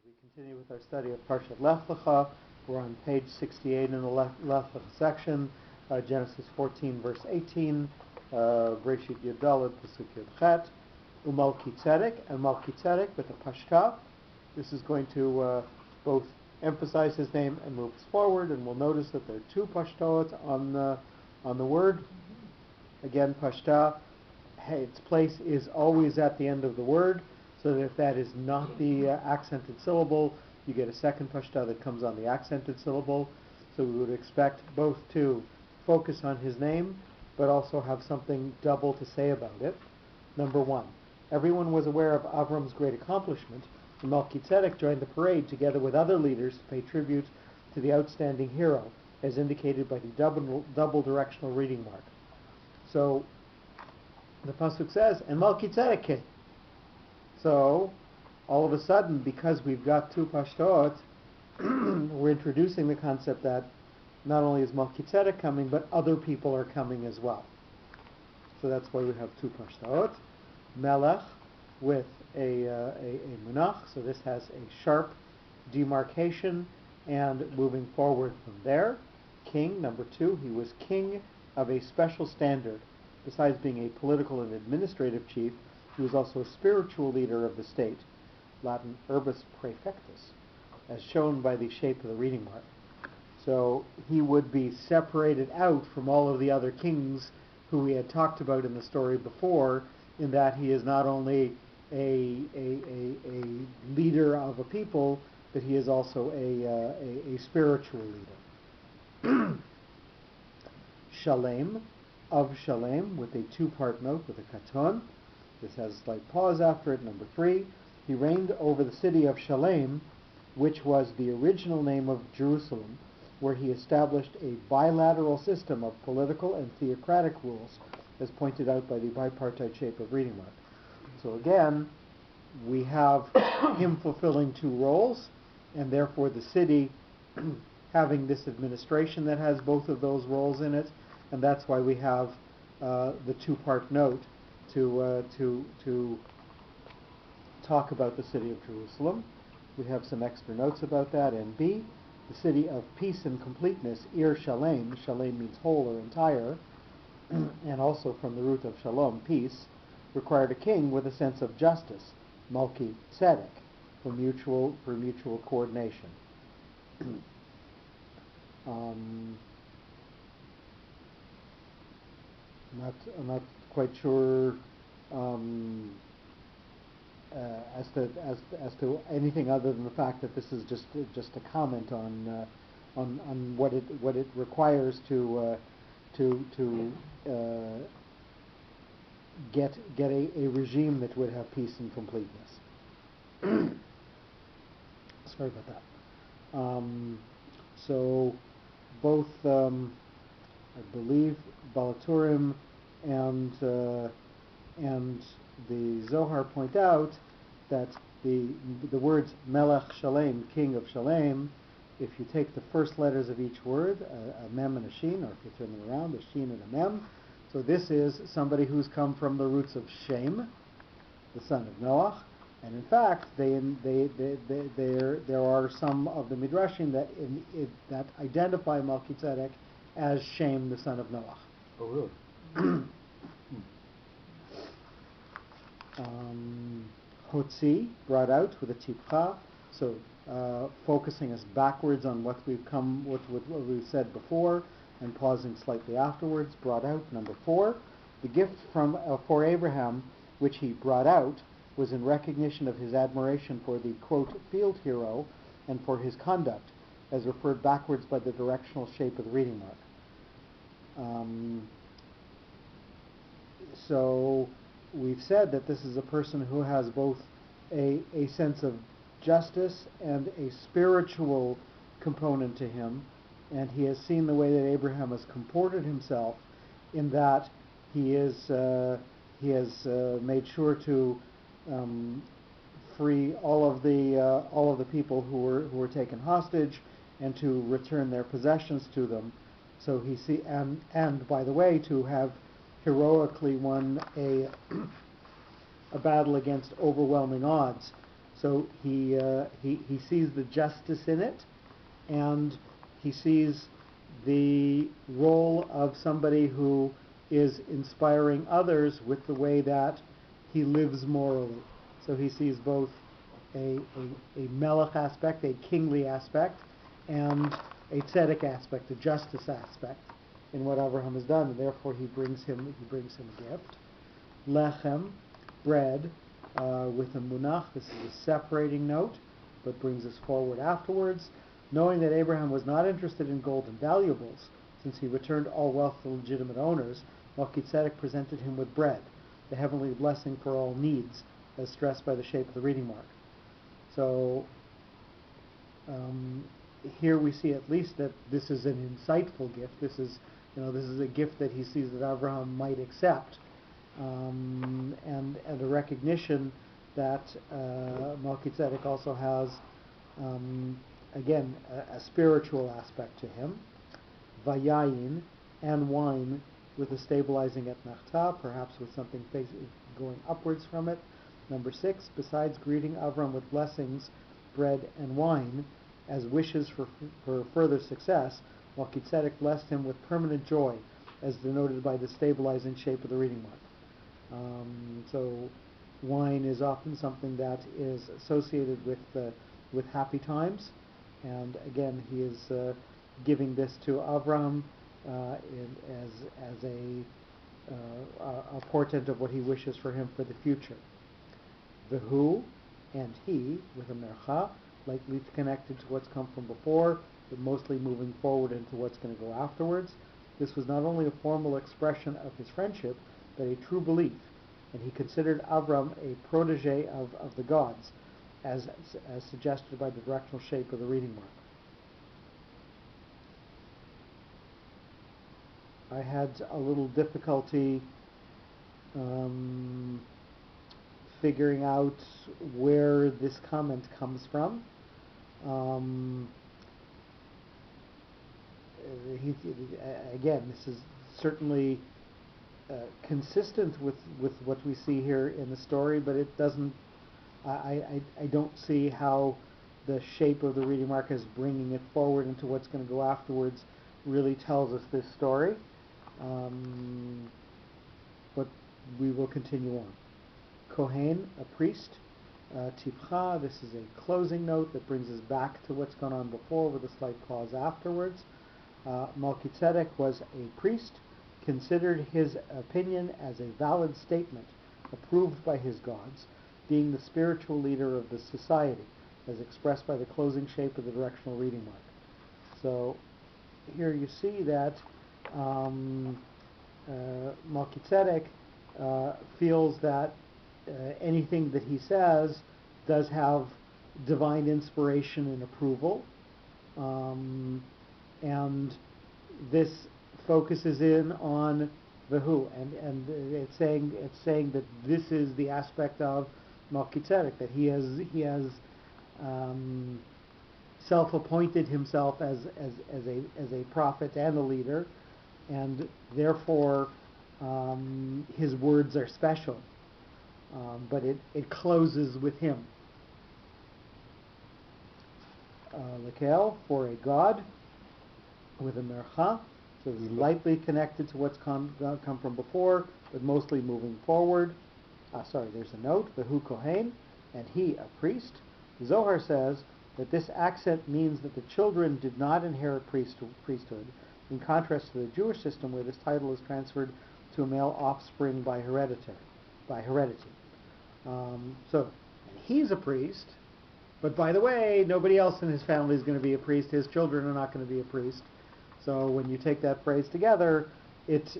We continue with our study of Parshat Lech Lecha. We're on page 68 in the Lech Lecha section, Genesis 14, verse 18, Breshit Yudalad, Pasuk Yud Chet, Umalkitzedek, and Malkitzedek with the Pashta. This is going to both emphasize his name and move us forward, and we'll notice that there are two Pashtot on the word. Again, Pashta, its place is always at the end of the word, so that if that is not the accented syllable, you get a second Pashta that comes on the accented syllable. So we would expect both to focus on his name, but also have something double to say about it. Number one, everyone was aware of Avram's great accomplishment, and Melchizedek joined the parade together with other leaders to pay tribute to the outstanding hero, as indicated by the double directional reading mark. So the pasuk says, and Melchizedek came. So all of a sudden, because we've got two Pashtot, we're introducing the concept that not only is Melchizedek coming, but other people are coming as well. So that's why we have two Pashtot. Melech with a munach, so this has a sharp demarcation, and moving forward from there, king, number two, he was king of a special standard. Besides being a political and administrative chief, he was also a spiritual leader of the state, Latin urbis praefectus, as shown by the shape of the reading mark. So he would be separated out from all of the other kings who we had talked about in the story before, in that he is not only a leader of a people, but he is also a spiritual leader. Shalem, of Shalem, with a two-part note, with a katon. This has a slight pause after it. Number three, he reigned over the city of Shalem, which was the original name of Jerusalem, where he established a bilateral system of political and theocratic rules, as pointed out by the bipartite shape of reading mark. So again, we have him fulfilling two roles, and therefore the city having this administration that has both of those roles in it, and that's why we have the two-part note to talk about the city of Jerusalem. We have some extra notes about that. And B, the city of peace and completeness, Ir Shalem. Shalem means whole or entire, and also from the root of shalom, peace, required a king with a sense of justice, Malki Tzedek, for mutual coordination. I'm not quite sure as to anything other than the fact that this is just a comment on what it requires to get a regime that would have peace and completeness. Sorry about that. So both I believe Balaturim and the Zohar point out that the words Melech Shalem, king of Shalem, if you take the first letters of each word, a mem and a shin, or if you turn them around, a shin and a mem, so this is somebody who's come from the roots of Shem, the son of Noach, and in fact, there are some of the midrashim that identify Melchizedek as Shem, the son of Noach. Oh, really? Hotzi, brought out with a tipcha, so focusing us backwards on what we've said before, and pausing slightly afterwards. Brought out, number four, the gift for Abraham, which he brought out, was in recognition of his admiration for the, quote, field hero, and for his conduct, as referred backwards by the directional shape of the reading mark. So we've said that this is a person who has both a sense of justice and a spiritual component to him, and he has seen the way that Abraham has comported himself, in that he has made sure to free all of the people who were taken hostage, and to return their possessions to them. So and by the way, to have heroically won a battle against overwhelming odds. So he sees the justice in it, and he sees the role of somebody who is inspiring others with the way that he lives morally. So he sees both a melech aspect, a kingly aspect, and a tzedek aspect, a justice aspect in what Abraham has done, and therefore he brings him a gift. Lechem, bread, with a munach. This is a separating note, but brings us forward afterwards. Knowing that Abraham was not interested in gold and valuables, since he returned all wealth to legitimate owners, Melchizedek presented him with bread, the heavenly blessing for all needs, as stressed by the shape of the reading mark. So here we see at least that this is an insightful gift. This is a gift that he sees that Abraham might accept, and a recognition that Melchizedek also has, again, a spiritual aspect to him. Vayayin, and wine with a stabilizing etnachta, perhaps with something going upwards from it. Number 6, besides greeting Avram with blessings, bread and wine, as wishes for further success, Melchizedek blessed him with permanent joy, as denoted by the stabilizing shape of the reading mark. So wine is often something that is associated with happy times, and again he is giving this to Avram as a portent of what he wishes for him for the future. The who and he with a mercha, likely connected to what's come from before, but mostly moving forward into what's going to go afterwards. This was not only a formal expression of his friendship, but a true belief, and he considered Avram a protege of the gods, as suggested by the directional shape of the reading mark. I had a little difficulty figuring out where this comment comes from. Again, this is certainly consistent with what we see here in the story, but it doesn't. I don't see how the shape of the reading mark is bringing it forward into what's going to go afterwards really tells us this story. But we will continue on. Kohen, a priest. Tipcha, this is a closing note that brings us back to what's gone on before with a slight pause afterwards. Melchizedek was a priest, considered his opinion as a valid statement, approved by his gods, being the spiritual leader of the society, as expressed by the closing shape of the directional reading mark. So here you see that Melchizedek feels that anything that he says does have divine inspiration and approval, and this focuses in on the who, and it's saying that this is the aspect of Melchizedek, that he has self-appointed himself as a prophet and a leader, and therefore his words are special. But it closes with him. Lekel, for a god, with a mercha, so it's lightly connected to what's come from before, but mostly moving forward. There's a note, Vehu Kohen, and he a priest. Zohar says that this accent means that the children did not inherit priesthood, in contrast to the Jewish system where this title is transferred to a male offspring by heredity. So he's a priest, but by the way, nobody else in his family is going to be a priest. His children are not going to be a priest. So when you take that phrase together, it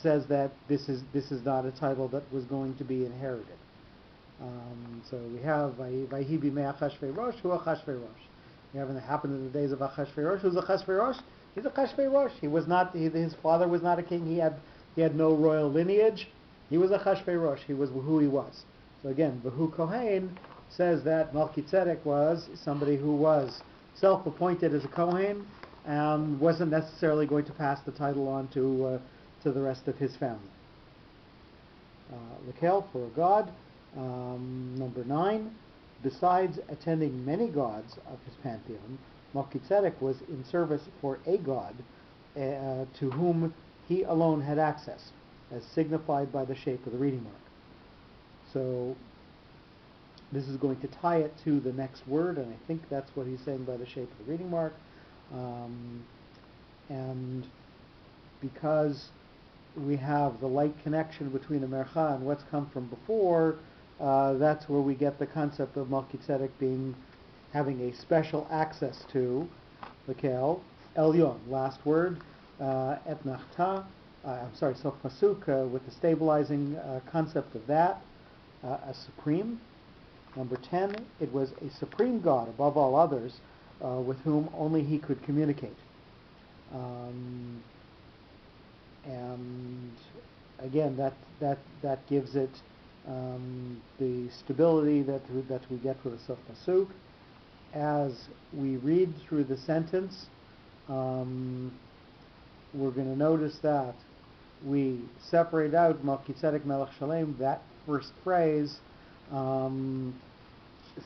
says that this is not a title that was going to be inherited. So we have Vayhi b'mei Achashverosh, hu Achashverosh. We have, and it happened in the days of Achashverosh. Who's Achashverosh? He's Achashverosh. He was not. His father was not a king. He had no royal lineage. He was Achashverosh. He was who he was. So again, Vehu Kohen says that Melchizedek was somebody who was self-appointed as a Kohen and wasn't necessarily going to pass the title on to the rest of his family. Lekel, for a god. Number 9, besides attending many gods of his pantheon, Melchizedek was in service for a god to whom he alone had access, as signified by the shape of the reading mark. So this is going to tie it to the next word, and I think that's what he's saying by the shape of the reading mark. And because we have the light connection between the Mercha and what's come from before, that's where we get the concept of Melchizedek having a special access to the Kel Elyon. Last word, et nachta. Sof pasuk with the stabilizing concept of that, a supreme. Number 10, it was a supreme God above all others, with whom only he could communicate. And again, that gives it the stability that we get with the Sof pasuk. As we read through the sentence, we're going to notice that we separate out Melchizedek Melech Shalem. That first phrase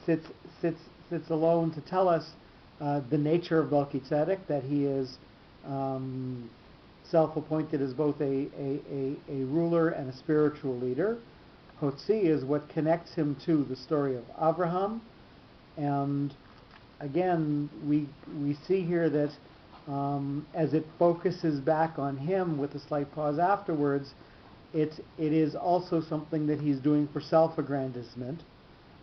sits alone to tell us the nature of Melchizedek, that he is self-appointed as both a ruler and a spiritual leader. Hotzi is what connects him to the story of Abraham, and again we see here that as it focuses back on him with a slight pause afterwards, it is also something that he's doing for self-aggrandizement.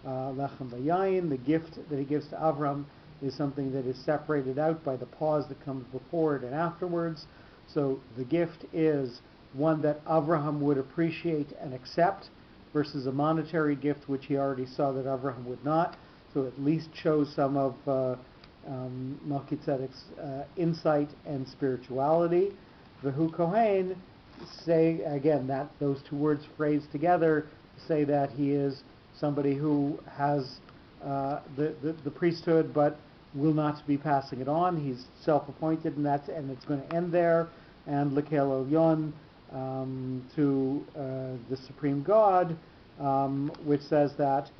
Lechem v'yayin, the gift that he gives to Avram, is something that is separated out by the pause that comes before it and afterwards. So the gift is one that Avraham would appreciate and accept, versus a monetary gift which he already saw that Avraham would not. So at least shows some of Melchizedek's insight and spirituality. V'hu Kohen, say again that those two words phrased together say that he is somebody who has the priesthood, but will not be passing it on. He's self-appointed, and it's going to end there. And Lekel Elyon, to the supreme God, which says that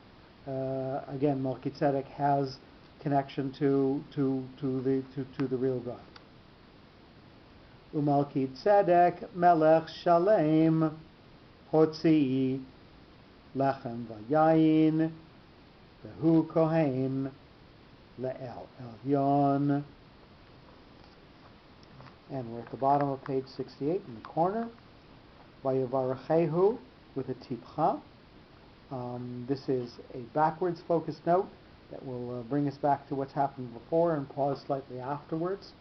again Melchizedek has connection to the real God. Umalchizedek Melech Shalem Hotzi Lechem Vayayin V'hu Kohen Le'el Elyon. And we're at the bottom of page 68 in the corner. Vayavarachehu with a tipcha. This is a backwards focused note that will bring us back to what's happened before and pause slightly afterwards.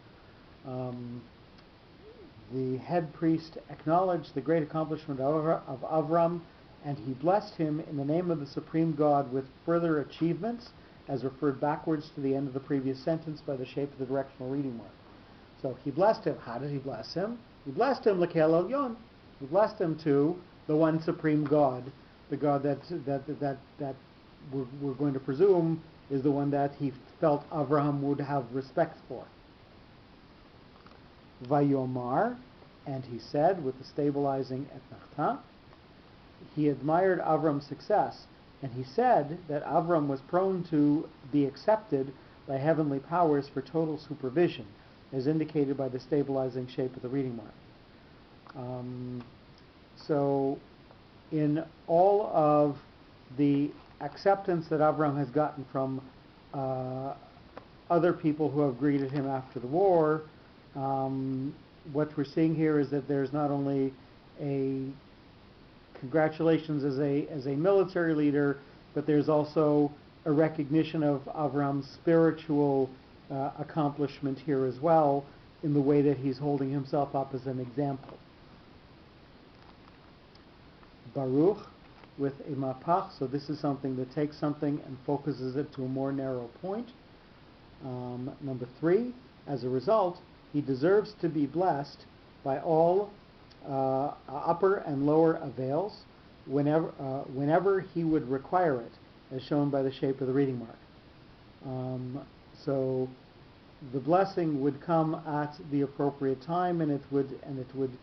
The head priest acknowledged the great accomplishment of Avram, and he blessed him in the name of the supreme God with further achievements, as referred backwards to the end of the previous sentence by the shape of the directional reading mark. So he blessed him. How did he bless him? He blessed him Lekel Elyon. He blessed him to the one supreme God, the God that we're going to presume is the one that he felt Avraham would have respect for. Vayomar, and he said, with the stabilizing et nachta, he admired Avram's success, and he said that Avram was prone to be accepted by heavenly powers for total supervision, as indicated by the stabilizing shape of the reading mark. So in all of the acceptance that Avram has gotten from other people who have greeted him after the war, what we're seeing here is that there's not only a congratulations as a military leader, but there's also a recognition of Avram's spiritual accomplishment here as well, in the way that he's holding himself up as an example. Baruch with a mapach, so this is something that takes something and focuses it to a more narrow point. Number 3, as a result, he deserves to be blessed by all upper and lower avails whenever he would require it, as shown by the shape of the reading mark. So the blessing would come at the appropriate time, and it would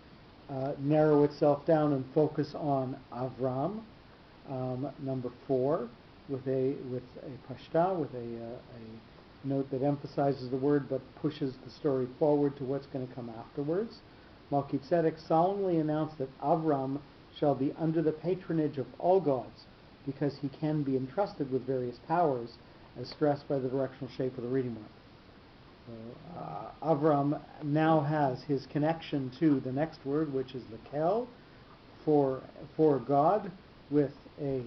narrow itself down and focus on Avram. Number 4, with a pashta, with a note that emphasizes the word but pushes the story forward to what's going to come afterwards. Melchizedek solemnly announced that Avram shall be under the patronage of all gods, because he can be entrusted with various powers, as stressed by the directional shape of the reading mark. So, Avram now has his connection to the next word, which is the kel, for God, with a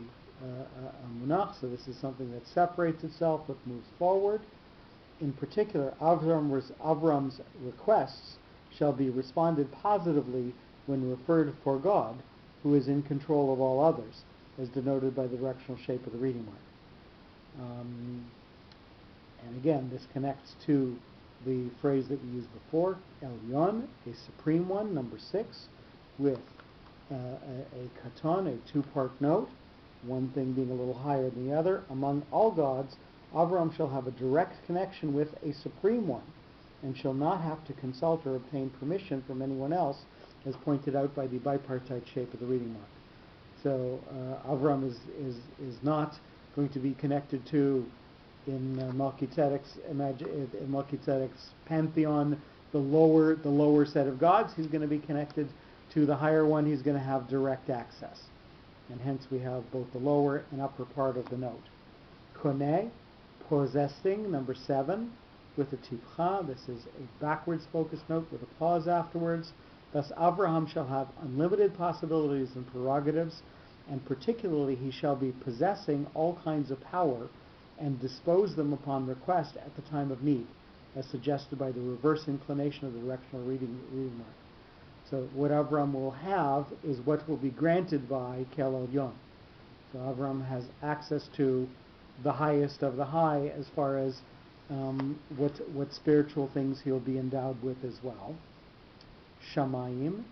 munach. So this is something that separates itself but moves forward. In particular, Avram's requests shall be responded positively when referred for God, who is in control of all others, as denoted by the directional shape of the reading mark. And again, this connects to the phrase that we used before, Elyon, a supreme one, number 6, with a katon, a two-part note, one thing being a little higher than the other. Among all gods, Avram shall have a direct connection with a supreme one, and shall not have to consult or obtain permission from anyone else, as pointed out by the bipartite shape of the reading mark. So Avram is not going to be connected to, in Melchizedek's pantheon, the lower set of gods. He's going to be connected to the higher one. He's going to have direct access, and hence we have both the lower and upper part of the note. Koneh, possessing, number 7, with a tipcha. This is a backwards focused note with a pause afterwards. Thus Abraham shall have unlimited possibilities and prerogatives, and particularly he shall be possessing all kinds of power and dispose them upon request at the time of need, as suggested by the reverse inclination of the directional reading mark. So what Avram will have is what will be granted by Kel Elyon. So Avram has access to the highest of the high as far as what spiritual things he'll be endowed with as well. Shamayim,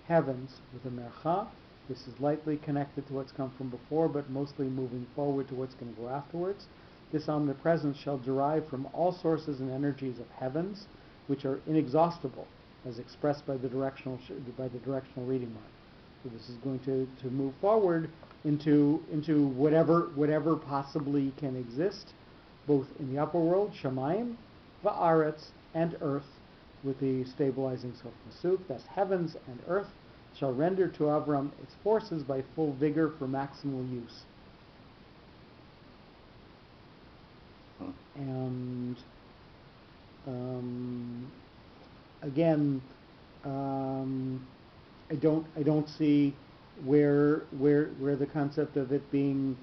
heavens, with a mercha. This is lightly connected to what's come from before, but mostly moving forward to what's going to go afterwards. This omnipresence shall derive from all sources and energies of heavens, which are inexhaustible, as expressed by the directional reading mark. So this is going to move forward into whatever possibly can exist, both in the upper world, Shamayim, Va'aretz, and earth, with the stabilizing sof pasuk. Thus heavens and earth shall render to Avram its forces by full vigor for maximal use. And again, I don't see where the concept of it being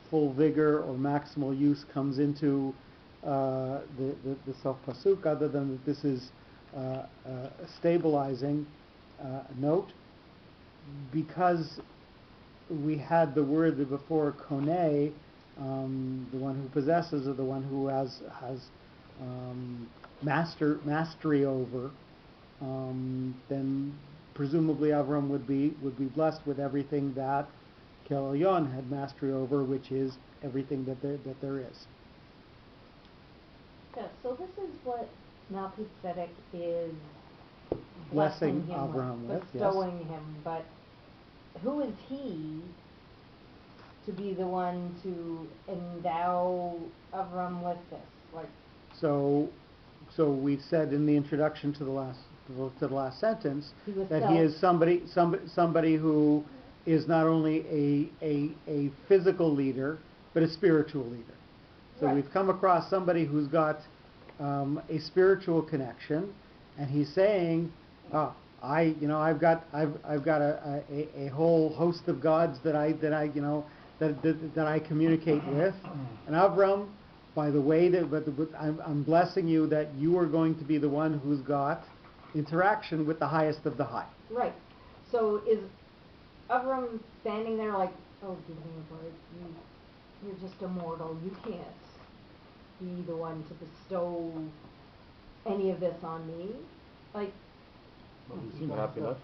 full vigor or maximal use comes into the sof pasuk, other than that this is a stabilizing note, because we had the word before koneh, the one who possesses, or the one who has mastery over, then presumably Avram would be blessed with everything that Kel Elyon had mastery over, which is everything that there is. Yeah, so this is what Melchizedek is Blessing him Abraham with, bestowing him, but who is he to be the one to endow Avram with this? Like, so we said in the introduction to the last sentence that he is somebody who is not only a physical leader but a spiritual leader. So right. We've come across somebody who's got a spiritual connection, and he's saying, I've got a whole host of gods that I communicate with, and Avram, by the way I'm blessing you that you are going to be the one who's got interaction with the highest of the high. Right. So is Avram standing there like, oh, give me a break, you're just a mortal, you can't be the one to bestow any of this on me? Like, well, he seemed happy enough.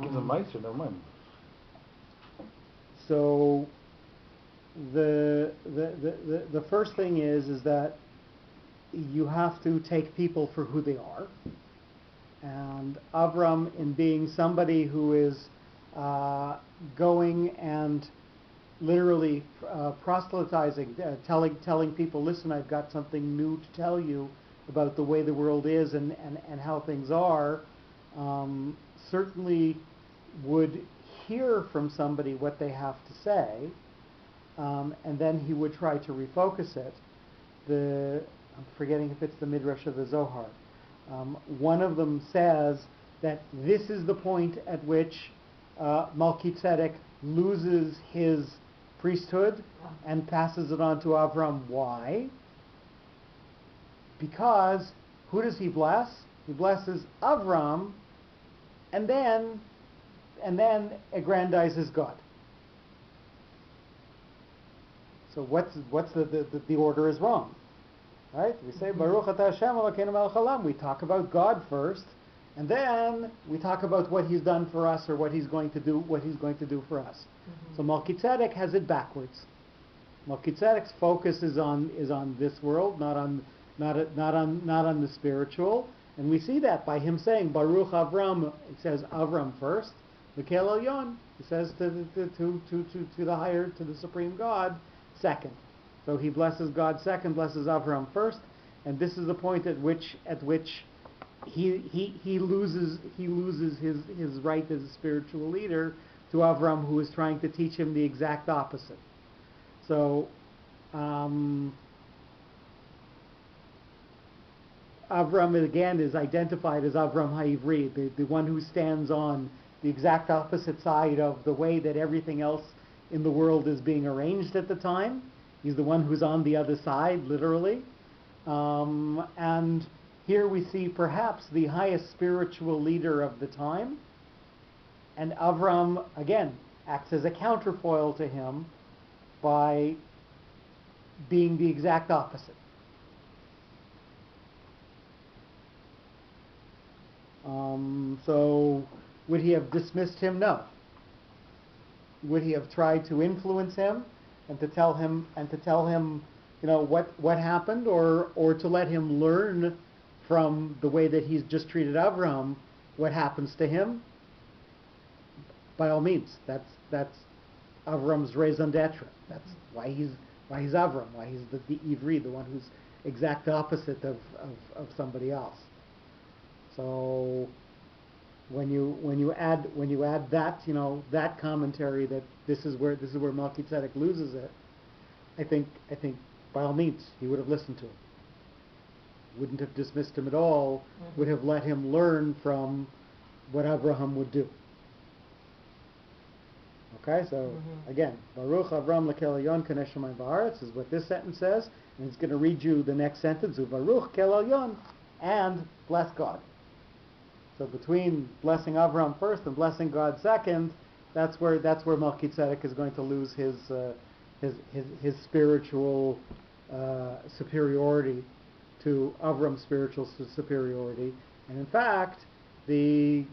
Give the mice, or never mind. So the first thing is that you have to take people for who they are, and Avram, in being somebody who is going and literally proselytizing, telling people, listen, I've got something new to tell you about the way the world is and how things are, certainly would hear from somebody what they have to say, and then he would try to refocus it. I'm forgetting if it's the Midrash or the Zohar. One of them says that this is the point at which Melchizedek loses his priesthood and passes it on to Avram. Why? Because who does he bless? He blesses Avram, and then aggrandizes God. So what's the order is wrong, right? We say Baruch Atah Hashem Elokeinu Melech Haolam. We talk about God first, and then we talk about what He's done for us or what He's going to do for us. So Melchizedek has it backwards. Melchizedek's focus is on this world, not on the spiritual, and we see that by him saying Baruch Avram. He says Avram first, Mikel Elyon. He says to the supreme God second. So he blesses God second, blesses Avram first, and this is the point at which he loses his right as a spiritual leader to Avram, who is trying to teach him the exact opposite. So Avram again is identified as Avram Ha'ivri, the one who stands on the exact opposite side of the way that everything else in the world is being arranged at the time. He's the one who's on the other side, literally. And here we see perhaps the highest spiritual leader of the time. And Avram, again, acts as a counterfoil to him by being the exact opposite. So would he have dismissed him? No. Would he have tried to influence him and to tell him, what happened, or to let him learn from the way that he's just treated Avram what happens to him? By all means, that's Avram's raison d'etre. That's why he's Avram, why he's the Ivri, the one who's exact opposite of somebody else. So when you add that, that commentary, that this is where Melchizedek loses it, I think by all means he would have listened to him. Wouldn't have dismissed him at all. Would have let him learn from what Abraham would do. Okay, so again, Baruch Avram Lekel Elyon Kaneh Shamayim Va'aretz is what this sentence says, and it's going to read you the next sentence, Uvaruch Kel Elyon, and bless God. So between blessing Avram first and blessing God second, that's where Melchizedek is going to lose his spiritual superiority to Avram's spiritual superiority, and in fact, the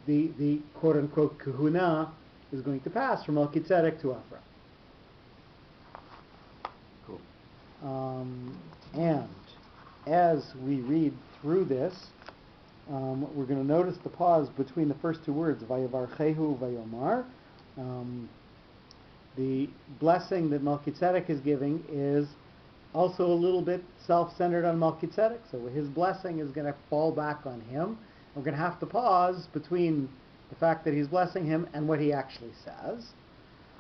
quote unquote kahuna is going to pass from Melchizedek to Avram. Cool. And as we read through this, we're going to notice the pause between the first two words, Vayavarchehu Vayomar. The blessing that Melchizedek is giving is also a little bit self-centered on Melchizedek, so his blessing is going to fall back on him. We're going to have to pause between the fact that he's blessing him and what he actually says.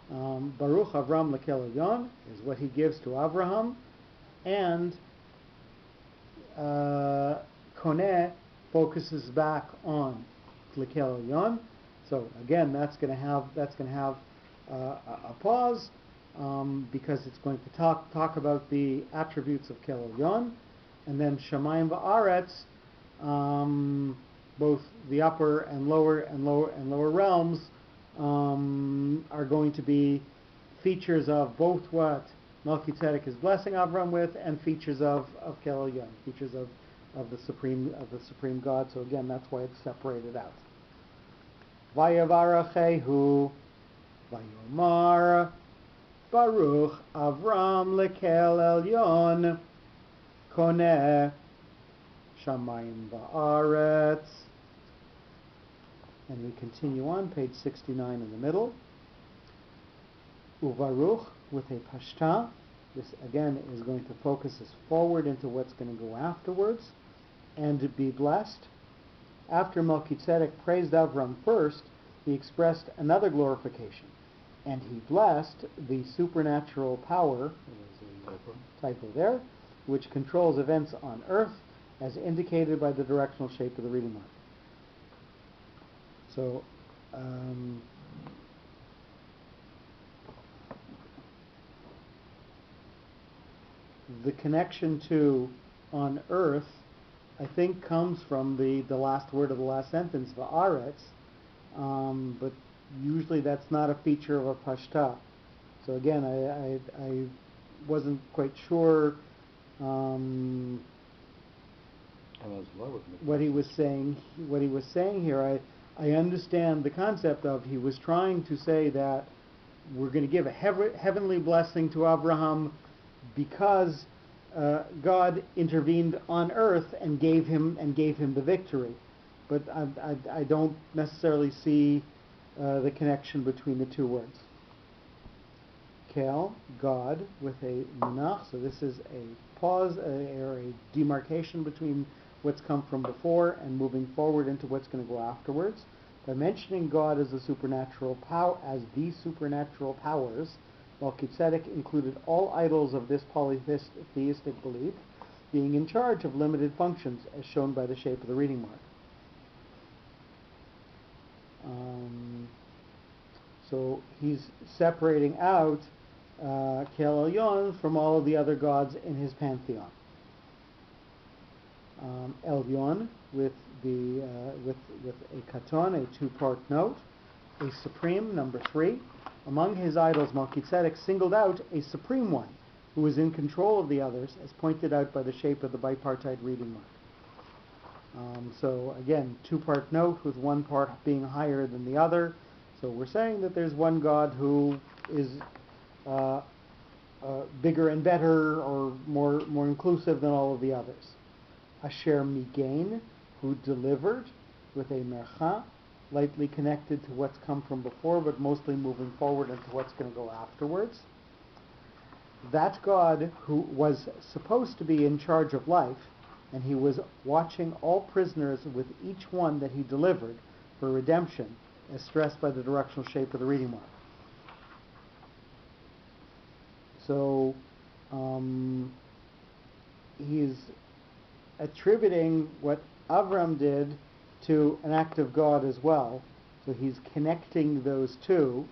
Baruch Avram Lekel Elyon is what he gives to Avraham, and Koneh focuses back on Lekel Elyon. So again, that's going to have a pause because it's going to talk about the attributes of Kel Elyon, and then Shamayim Va'aretz, both the upper and lower realms are going to be features of both what Melchizedek is blessing Avram with and features of Kel Elyon, features of the supreme God. So again, that's why it's separated out. Vayavarachehu Vayomar Baruch Avram Lekel Elyon Koneh Shamayim Va'aretz. And we continue on, page 69 in the middle. Uvaruch with a pashta. This again is going to focus us forward into what's going to go afterwards. And to be blessed. After Melchizedek praised Avram first, he expressed another glorification. And he blessed the supernatural power, typo there, which controls events on earth as indicated by the directional shape of the reading mark. So, the connection to on earth, I think, comes from the last word of the last sentence, va'aretz, but usually that's not a feature of a pashta. So again, I wasn't quite sure what he was saying. What he was saying here, I understand the concept of he was trying to say that we're going to give a heavenly blessing to Abraham because God intervened on earth and gave him the victory. But I don't necessarily see the connection between the two words. Kel, God, with a munach, so this is a pause or a demarcation between what's come from before and moving forward into what's going to go afterwards. By mentioning God as the supernatural powers, Melchizedek included all idols of this polytheistic belief being in charge of limited functions, as shown by the shape of the reading mark. So he's separating out Kel Elyon from all of the other gods in his pantheon. Elyon with a katon, a two-part note, a supreme, number 3. Among his idols, Melchizedek singled out a supreme one who was in control of the others, as pointed out by the shape of the bipartite reading mark. So again, two-part note with one part being higher than the other. So we're saying that there's one God who is bigger and better or more inclusive than all of the others. Asher Migain, who delivered with a mercha, lightly connected to what's come from before, but mostly moving forward into what's going to go afterwards. That God who was supposed to be in charge of life, and he was watching all prisoners with each one that he delivered for redemption, as stressed by the directional shape of the reading mark. So he's attributing what Avram did to an act of God as well. So he's connecting those two.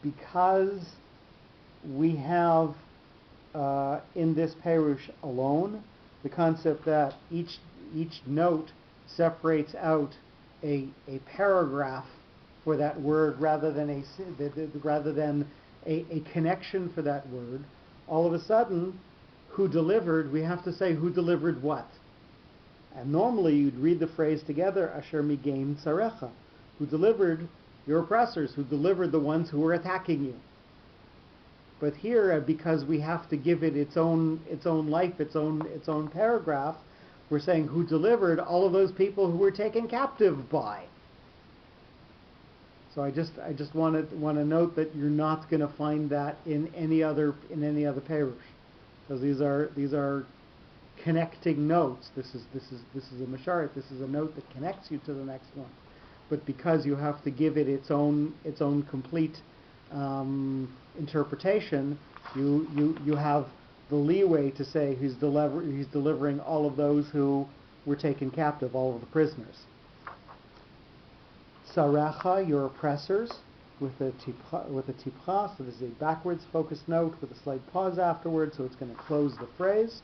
Because we have in this perush alone the concept that each note separates out a paragraph for that word rather than a connection for that word. All of a sudden, who delivered, we have to say who delivered what. And normally you'd read the phrase together, Asher Migain Tzarecha, who delivered your oppressors, who delivered the ones who were attacking you. But here, because we have to give it its own life, its own paragraph, we're saying who delivered all of those people who were taken captive by. So I just want to note that you're not going to find that in any other perush, because these are connecting notes. This is a masharet. This is a note that connects you to the next one. But because you have to give it its own complete interpretation, you have the leeway to say he's delivering all of those who were taken captive, all of the prisoners. Tzarecha, your oppressors, with a tipcha, so this is a backwards focused note with a slight pause afterwards, so it's going to close the phrase.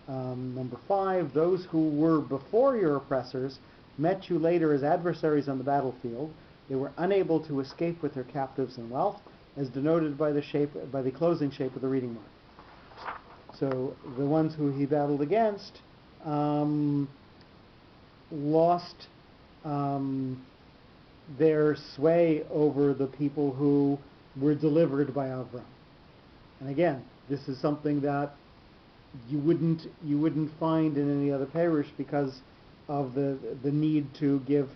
Number 5, those who were before your oppressors met you later as adversaries on the battlefield. They were unable to escape with their captives and wealth, as denoted by the closing shape of the reading mark. So the ones who he battled against lost their sway over the people who were delivered by Avram. And again, this is something that you wouldn't find in any other parish because of the need to give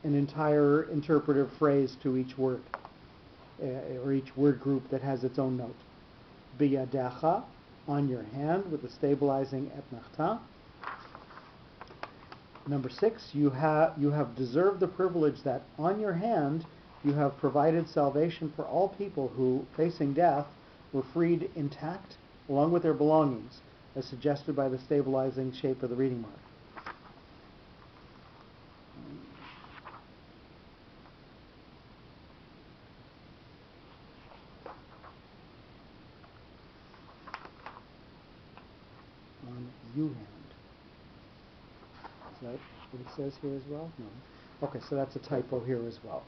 an entire interpretive phrase to each word, or each word group that has its own note. Biyadecha, on your hand, with the stabilizing etnachta. Number 6, you have deserved the privilege that on your hand you have provided salvation for all people who, facing death, were freed intact along with their belongings, as suggested by the stabilizing shape of the reading mark. On you hand. Is that what it says here as well? No. Okay, so that's a typo here as well.